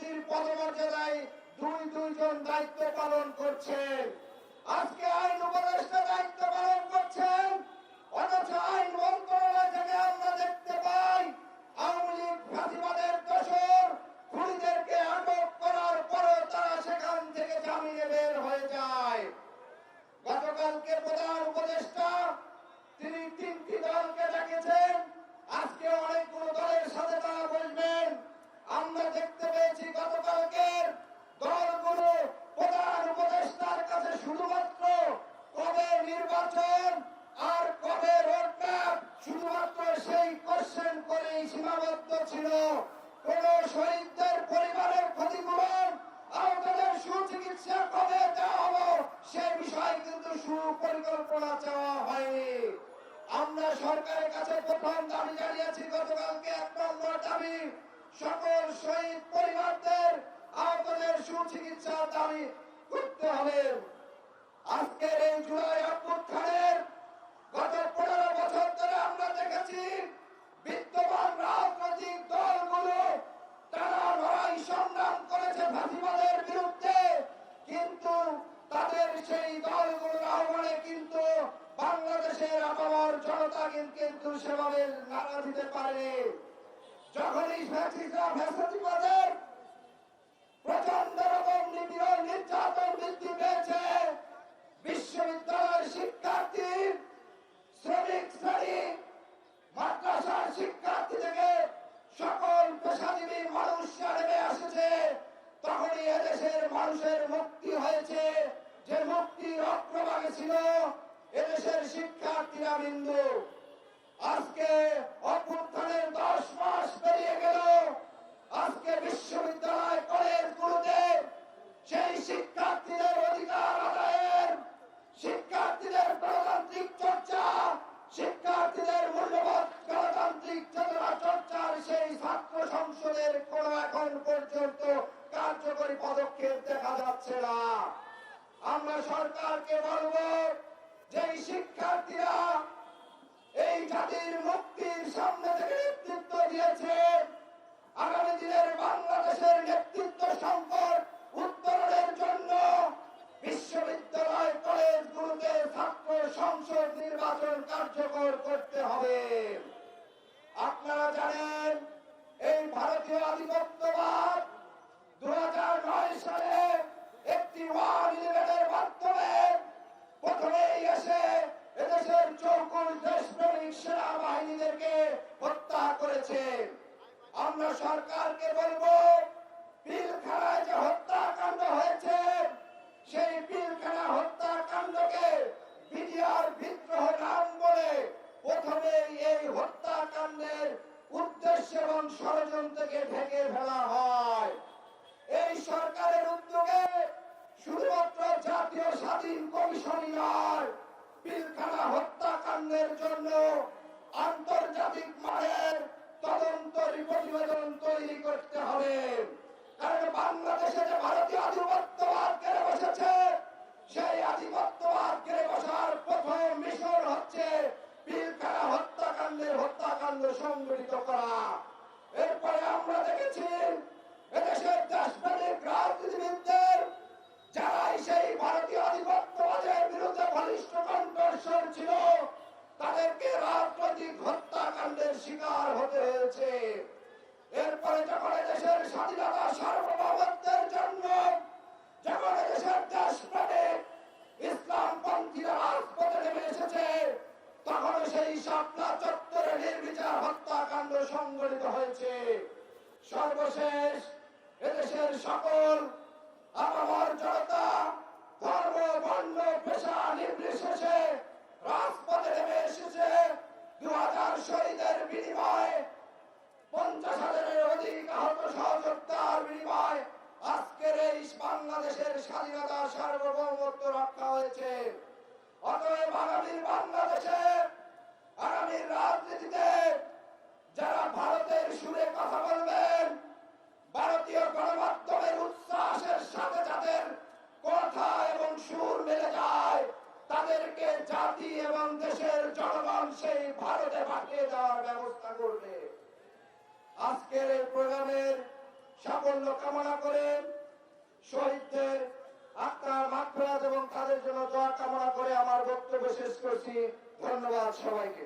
প্রধানমন্ত্রীর পদমর্যাদায় দুইজন দায়িত্ব পালন করছেন। আজকে আইন উপদেষ্টা দায়িত্ব পালন করছেন, অথচ আইন মন্ত্রণালয় থেকে আমরা দেখতে পাই আওয়ামী লীগ ফাঁসিবাদের দোষর খুনিদেরকে আটক করার পরও তারা সেখান থেকে জামিনে বের হয়ে যায়। গতকালকে প্রধান উপদেষ্টা তিনি 3টি দলকে ডেকেছেন, আজকে অনেকগুলো দলের সাথে তারা বসবেন। আমরা দেখতে পেয়েছি গতকালকের দলগুলো প্রধান উপদেষ্টার কাছে শুধুমাত্র কবে নির্বাচন আর কবে রোডম্যাপ শুধুমাত্র সেই কোশ্চেন করেই সীমাবদ্ধ ছিল। কোন শহীদদের পরিবারের ক্ষতিপূরণ, আহতদের সুচিকিৎসা কবে দেওয়া হলো সে বিষয়ে কিন্তু সুপরিকল্পনা চাওয়া হয়নি। আমরা সরকারের কাছে প্রথম দাবি জানিয়েছি গতকালকে 1 নম্বর দাবি, সকল শহীদ পরিবারদের আহতদের সুচিকিৎসা দাবি করতে হবে। আজকের এই জুলাই অভ্যুত্থানের গত 15 বছর ধরে আমরা দেখেছি বিদ্যমান রাজনৈতিক দলগুলো তারা লড়াই সংগ্রাম করেছে ফাঁসিবাদের বিরুদ্ধে, কিন্তু তাদের সেই দলগুলোর আহ্বানে কিন্তু বাংলাদেশের আপামর জনতা কিন্তু সেভাবে নাড়া দিতে পারে। যখনই ফ্যাসিবাদের প্রচন্ড রকম নিপীড়ন নির্যাতন বৃদ্ধি পেয়েছে, বিশ্ববিদ্যালয়ের শিক্ষার্থী, শ্রমিক শ্রেণী, মাদ্রাসার শিক্ষার্থী থেকে সকল পেশাজীবী মানুষরা নেমে আসছে, তখনই এদেশের মানুষের মুক্তি হয়েছে। যে মুক্তির অগ্রভাগে ছিল এদেশের শিক্ষার্থীরা বিন্দু। আজকে অভ্যুত্থানের 10 মাস পেরিয়ে গেল, আজকে বিশ্ববিদ্যালয় কলেজগুলোতে সেই শিক্ষার্থীদের অধিকার আদায়ের, শিক্ষার্থীদের গণতান্ত্রিক চর্চা, শিক্ষার্থীদের মূল্যবোধ গণতান্ত্রিক চেতনা চর্চার সেই ছাত্র সংসদের কোন এখন পর্যন্ত কার্যকরী পদক্ষেপ দেখা যাচ্ছে না। আমরা সরকারকে বলবো যে শিক্ষার্থীরা এই জাতির মুক্তির সামনে থেকে নেতৃত্ব দিয়েছে, আগামী দিনের বাংলাদেশের নেতৃত্ব সংকট উত্তরণের জন্য বিশ্ববিদ্যালয় কলেজগুলোতে ছাত্র সংসদ নির্বাচন কার্যকর করতে হবে। আপনারা জানেন এই ভারতীয় আধিপত্যবাদ 2009 সালে একটি 111-এর মাধ্যমে প্রথমেই এসে এদেশের 54 দেশপ্রেমিক সেনাবাহিনীদেরকে হত্যা করেছে। আমরা সরকারকে বলবো পিলখানায় যে হত্যাকাণ্ড হয়েছে সেই পিলখানা হত্যাকাণ্ডকে বিডিআর বিদ্রোহ নাম বলে প্রথমেই এই হত্যাকাণ্ডের উদ্দেশ্য এবং ষড়যন্ত্রকে ঢেকে ফেলা হয়। এই সরকারের উদ্যোগে শুধুমাত্র জাতীয় স্বাধীন কমিশনই নয়, পিলখানা হত্যাকাণ্ডের জন্য আন্তর্জাতিক মানের তদন্ত প্রতিবেদন তৈরি করতে হবে। কারণ বাংলাদেশে যে ভারতীয় আধিপত্যবাদ গেড়ে বসেছে, সেই আধিপত্যবাদ গেড়ে বসার প্রথম মিশন হচ্ছে পিলখানা হত্যাকাণ্ড সংগঠিত করা। এরপরে আমরা দেখেছি এদেশের দেশপ্রেমিক রাজনীতিবিদদের যারাই সেই ভারতীয় আধিপত্যবাদের বিরুদ্ধে বলিষ্ঠ কণ্ঠস্বর ছিল, তাদেরকে রাজনৈতিক হত্যাকাণ্ডের শিকার হতে হয়েছে। এরপরে যখন দেশের স্বাধীনতা সার্বভৌমত্বের জন্য যখন দেশের দেশপ্রেমিক ইসলামপন্থীরা রাজপথে নেমে এসেছে, তখন সেই শাপলা চত্বরে নির্বিচার হত্যাকাণ্ড সংঘটিত হয়েছে। সর্বশেষ এদেশের সকল আপামর জনতা ধর্ম বর্ণ পেশা নির্বিশেষে রাজপথে নেমে এসেছে। 2000 শহীদের বিনিময়ে 50,000-এর অধিক আহত সহযোদ্ধার বিনিময়ে আজকের এই বাংলাদেশের স্বাধীনতা সার্বভৌমত্ব রক্ষা হয়েছে। অতএব আগামীর বাংলাদেশে, আগামীর রাজনীতিতে যারা ভারতের সুরে কথা বলবেন, ভারতীয় গণমাধ্যমের উচ্ছ্বাসের সাথে যাদের কথা এবং সুর মিলে যায়, তাদেরকে জাতি এবং দেশের জনগণ সেই ভারতে পাঠিয়ে দেওয়ার ব্যবস্থা করবে। আজকের এই প্রোগ্রামের সাফল্য কামনা করে শহীদদের আত্মার মাগফিরাত এবং তাদের জন্য দোয়া কামনা করে আমার বক্তব্য শেষ করছি। ধন্যবাদ সবাইকে।